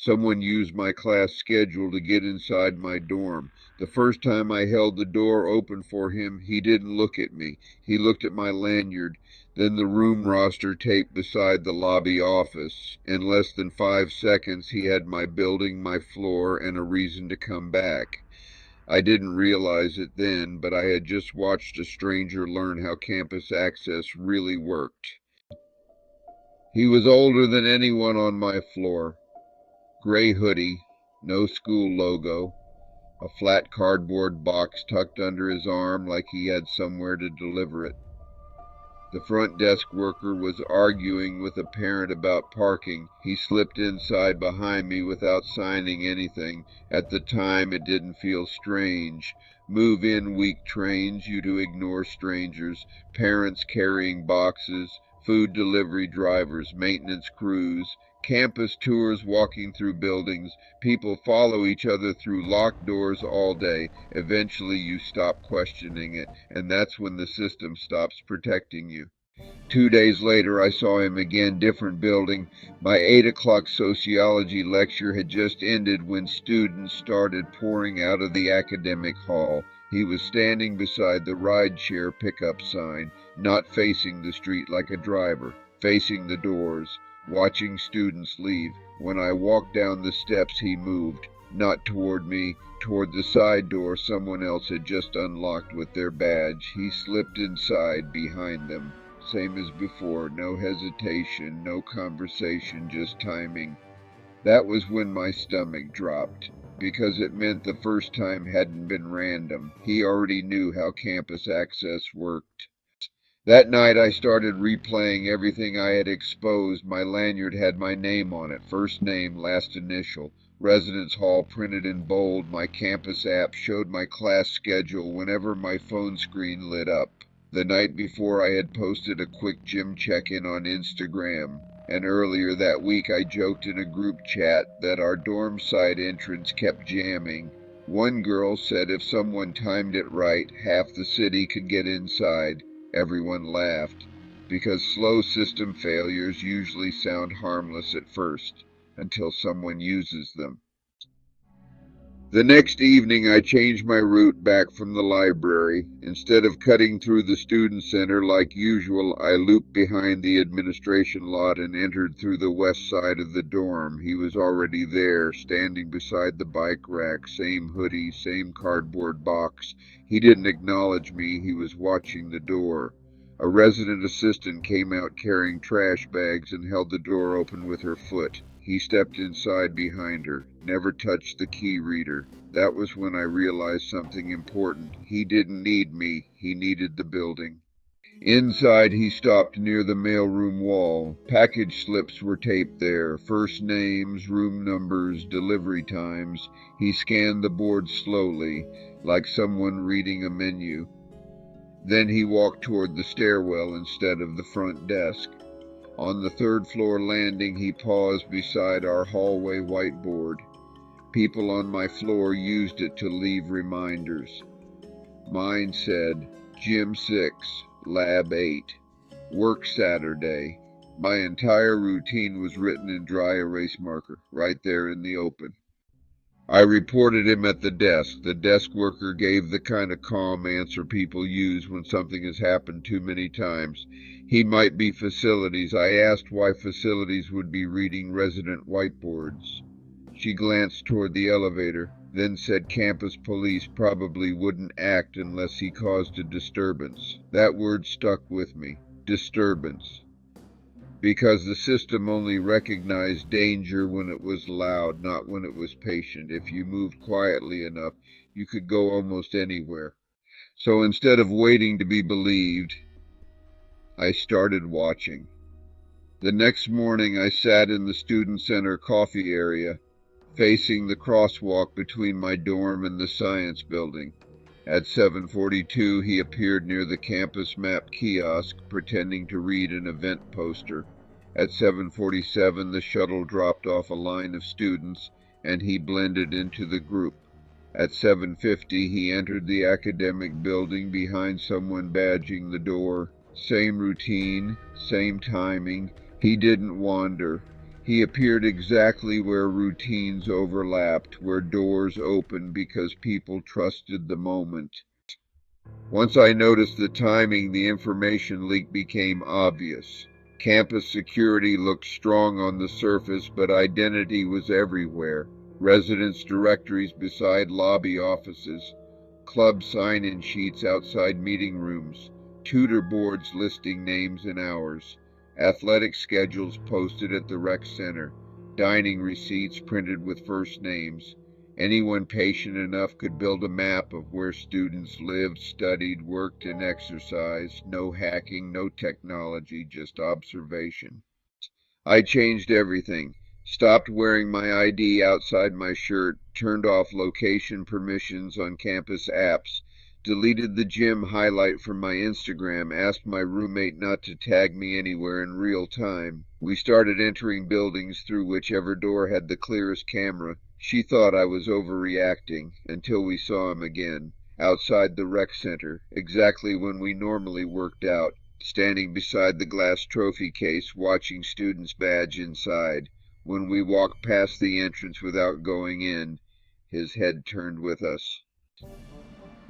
Someone used my class schedule to get inside my dorm. The first time I held the door open for him, he didn't look at me. He looked at my lanyard, then the room roster taped beside the lobby office. In less than 5 seconds, he had my building, my floor, and a reason to come back. I didn't realize it then, but I had just watched a stranger learn how campus access really worked. He was older than anyone on my floor. Gray hoodie, no school logo, a flat cardboard box tucked under his arm like he had somewhere to deliver it. The front desk worker was arguing with a parent about parking. He slipped inside behind me without signing anything. At the time, it didn't feel strange. Move-in week trains you to ignore strangers, parents carrying boxes, food delivery drivers, maintenance crews, campus tours walking through buildings. People follow each other through locked doors all day. Eventually you stop questioning it, and that's when the system stops protecting you. 2 days later, I saw him again, different building. My 8 o'clock sociology lecture had just ended when students started pouring out of the academic hall. He was standing beside the Rideshare pickup sign, not facing the street like a driver, facing the doors, watching students leave. When I walked down the steps, he moved, not toward me, toward the side door someone else had just unlocked with their badge. He slipped inside behind them. Same as before, no hesitation, no conversation, just timing. That was when my stomach dropped, because it meant the first time hadn't been random. He already knew how campus access worked. That night I started replaying everything I had exposed. My lanyard had my name on it, first name, last initial. Residence hall printed in bold. My campus app showed my class schedule whenever my phone screen lit up. The night before I had posted a quick gym check-in on Instagram, and earlier that week I joked in a group chat that our dorm side entrance kept jamming. One girl said if someone timed it right, half the city could get inside. Everyone laughed, because slow system failures usually sound harmless at first, until someone uses them. The next evening I changed my route back from the library. Instead of cutting through the student center like usual, I looped behind the administration lot and entered through the west side of the dorm. He was already there, standing beside the bike rack, same hoodie, same cardboard box. He didn't acknowledge me, he was watching the door. A resident assistant came out carrying trash bags and held the door open with her foot. He stepped inside behind her, never touched the key reader. That was when I realized something important. He didn't need me, he needed the building. Inside, he stopped near the mailroom wall. Package slips were taped there, first names, room numbers, delivery times. He scanned the board slowly, like someone reading a menu. Then he walked toward the stairwell instead of the front desk. On the third-floor landing, he paused beside our hallway whiteboard. People on my floor used it to leave reminders. Mine said, Gym 6, Lab 8, Work Saturday. My entire routine was written in dry erase marker, right there in the open. I reported him at the desk. The desk worker gave the kind of calm answer people use when something has happened too many times. He might be facilities. I asked why facilities would be reading resident whiteboards. She glanced toward the elevator, then said campus police probably wouldn't act unless he caused a disturbance. That word stuck with me. Disturbance. Because the system only recognized danger when it was loud, not when it was patient. If you moved quietly enough, you could go almost anywhere. So instead of waiting to be believed, I started watching. The next morning I sat in the student center coffee area, facing the crosswalk between my dorm and the science building. At 7:42, he appeared near the campus map kiosk, pretending to read an event poster. At 7:47, the shuttle dropped off a line of students, and he blended into the group. At 7:50, he entered the academic building behind someone badging the door. Same routine, same timing. He didn't wander. He appeared exactly where routines overlapped, where doors opened because people trusted the moment. Once I noticed the timing, the information leak became obvious. Campus security looked strong on the surface, but identity was everywhere. Residence directories beside lobby offices, club sign-in sheets outside meeting rooms, tutor boards listing names and hours, athletic schedules posted at the rec center, dining receipts printed with first names. Anyone patient enough could build a map of where students lived, studied, worked, and exercised. No hacking, no technology, just observation. I changed everything. Stopped wearing my ID outside my shirt, turned off location permissions on campus apps, deleted the gym highlight from my Instagram, asked my roommate not to tag me anywhere in real time. We started entering buildings through whichever door had the clearest camera. She thought I was overreacting until we saw him again, outside the rec center, exactly when we normally worked out, standing beside the glass trophy case, watching students badge inside. When we walked past the entrance without going in, his head turned with us.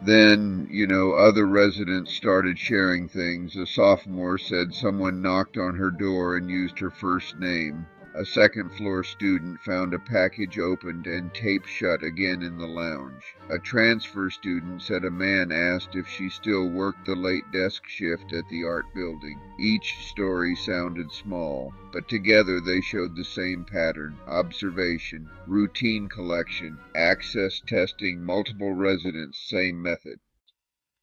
Then, other residents started sharing things. A sophomore said someone knocked on her door and used her first name. A second floor student found a package opened and taped shut again in the lounge. A transfer student said a man asked if she still worked the late desk shift at the art building. Each story sounded small, but together they showed the same pattern: observation, routine collection, access testing, multiple residents, same method.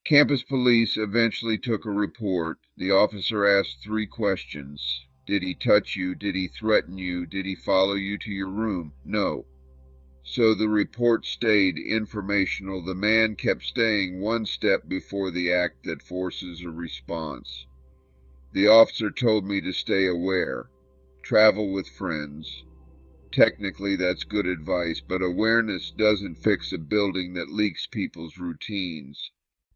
Campus police eventually took a report. The officer asked 3 questions. Did he touch you? Did he threaten you? Did he follow you to your room? No. So the report stayed informational. The man kept staying one step before the act that forces a response. The officer told me to stay aware, travel with friends. Technically, that's good advice, but awareness doesn't fix a building that leaks people's routines.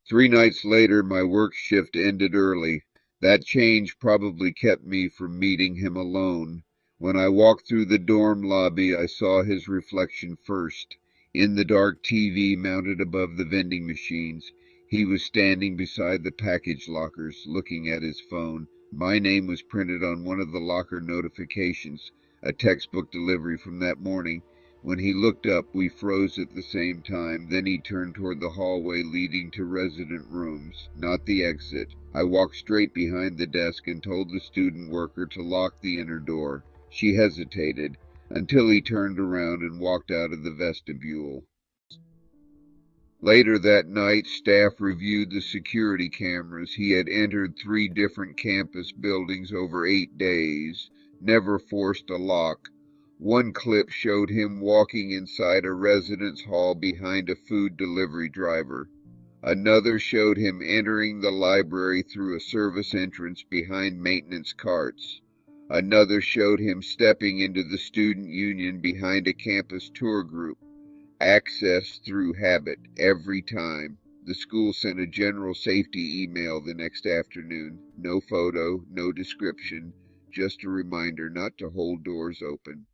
3 nights later, my work shift ended early. That change probably kept me from meeting him alone. When I walked through the dorm lobby, I saw his reflection first. In the dark TV mounted above the vending machines, he was standing beside the package lockers, looking at his phone. My name was printed on one of the locker notifications, a textbook delivery from that morning. When he looked up, we froze at the same time. Then he turned toward the hallway leading to resident rooms, not the exit. I walked straight behind the desk and told the student worker to lock the inner door. She hesitated until he turned around and walked out of the vestibule. Later that night, staff reviewed the security cameras. He had entered 3 different campus buildings over 8 days, never forced a lock. One clip showed him walking inside a residence hall behind a food delivery driver. Another showed him entering the library through a service entrance behind maintenance carts. Another showed him stepping into the student union behind a campus tour group. Access through habit every time. The school sent a general safety email the next afternoon. No photo, no description, just a reminder not to hold doors open.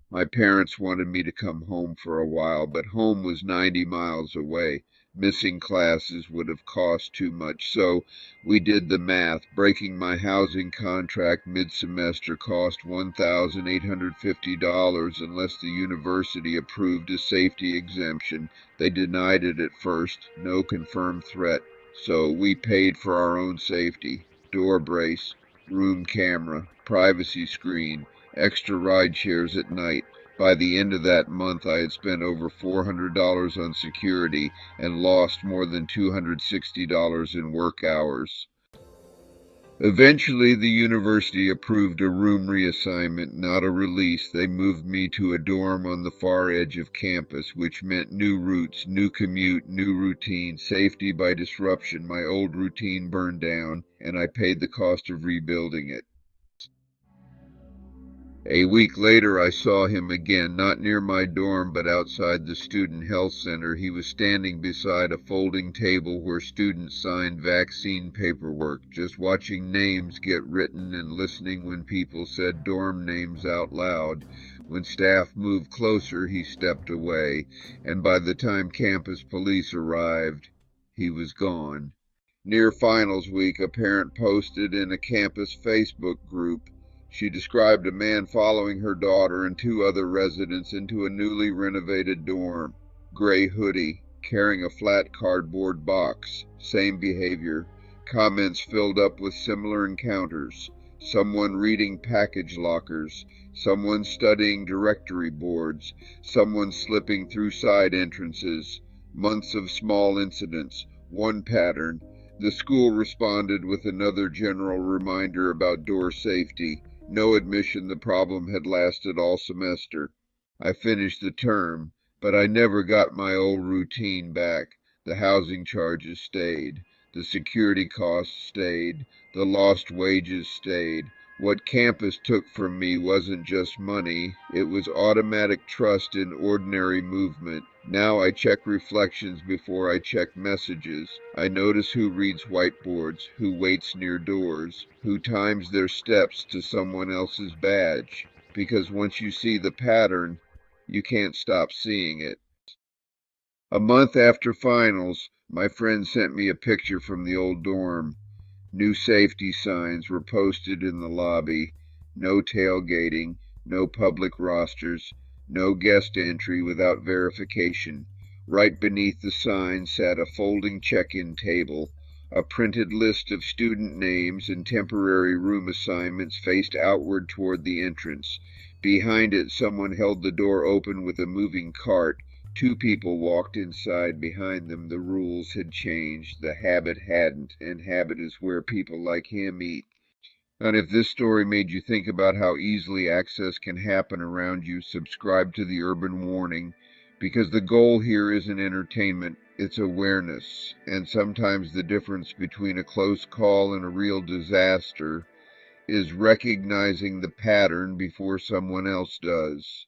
My parents wanted me to come home for a while, but home was 90 miles away. Missing classes would have cost too much, so we did the math. Breaking my housing contract mid-semester cost $1,850 unless the university approved a safety exemption. They denied it at first, no confirmed threat, so we paid for our own safety. Door brace, room camera, privacy screen, extra ride shares at night. By the end of that month, I had spent over $400 on security and lost more than $260 in work hours. Eventually, the university approved a room reassignment, not a release. They moved me to a dorm on the far edge of campus, which meant new routes, new commute, new routine, safety by disruption. My old routine burned down, and I paid the cost of rebuilding it. A week later I saw him again, not near my dorm but outside the student health center. He was standing beside a folding table where students signed vaccine paperwork, just watching names get written and listening when people said dorm names out loud. When staff moved closer, he stepped away, and by the time campus police arrived, he was gone. Near finals week, a parent posted in a campus Facebook group. She described a man following her daughter and two other residents into a newly renovated dorm. Gray hoodie, carrying a flat cardboard box. Same behavior. Comments filled up with similar encounters. Someone reading package lockers. Someone studying directory boards. Someone slipping through side entrances. Months of small incidents. One pattern. The school responded with another general reminder about door safety. No admission the problem had lasted all semester. I finished the term, but I never got my old routine back. The housing charges stayed. The security costs stayed. The lost wages stayed. What campus took from me wasn't just money, it was automatic trust in ordinary movement. Now I check reflections before I check messages. I notice who reads whiteboards, who waits near doors, who times their steps to someone else's badge. Because once you see the pattern, you can't stop seeing it. A month after finals, my friend sent me a picture from the old dorm. New safety signs were posted in the lobby. No tailgating, no public rosters, no guest entry without verification. Right beneath the sign sat a folding check-in table. A printed list of student names and temporary room assignments faced outward toward the entrance. Behind it, someone held the door open with a moving cart. Two people walked inside behind them. The rules had changed. The habit hadn't, and habit is where people like him eat. And if this story made you think about how easily access can happen around you, subscribe to the Urban Warning, because the goal here isn't entertainment, it's awareness. And sometimes the difference between a close call and a real disaster is recognizing the pattern before someone else does.